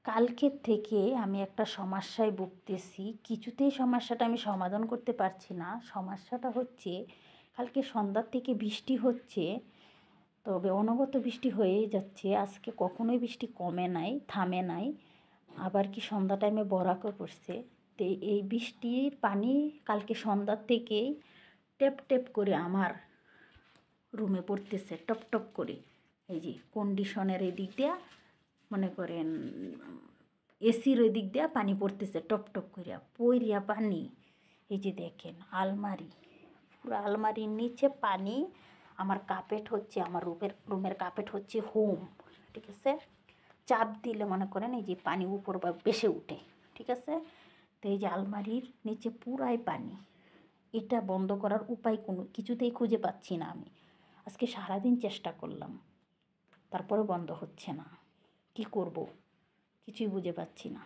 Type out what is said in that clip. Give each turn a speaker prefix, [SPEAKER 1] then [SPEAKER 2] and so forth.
[SPEAKER 1] কালকের থেকে আমি একটা সমস্যায় ভুগতেছি, কিছুতেই সমস্যাটা আমি সমাধান করতে পারছি না। সমস্যাটা হচ্ছে, কালকে সন্ধ্যার থেকে বৃষ্টি হচ্ছে, তবে অনবরত বৃষ্টি হয়েই যাচ্ছে। আজকে কখনোই বৃষ্টি কমে নাই, থামে নাই, আবার কি সন্ধ্যা টাইমে বরাকও পড়ছে। তো এই বৃষ্টির পানি কালকে সন্ধ্যার থেকেই টেপ টেপ করে আমার রুমে পড়তেছে, টপ টপ করে। এই যে কন্ডিশনের এই দিক দিয়া, মনে করেন এসির ওই দিক দিয়া পানি পড়তেছে টপ টপ করিয়া, পইরিয়া পানি। এই যে দেখেন আলমারি, পুরো আলমারির নিচে পানি। আমার কার্পেট হচ্ছে, আমার রুমের কার্পেট হচ্ছে হোম, ঠিক আছে। চাপ দিলে মনে করেন এই যে পানি উপর বা বেশি উঠে, ঠিক আছে। তো এই যে আলমারির নিচে পুরাই পানি, এটা বন্ধ করার উপায় কোনো কিছুতেই খুঁজে পাচ্ছি না আমি। আজকে সারাদিন চেষ্টা করলাম, তারপরে বন্ধ হচ্ছে না। কি করব কিছুই বুঝে পাচ্ছি না।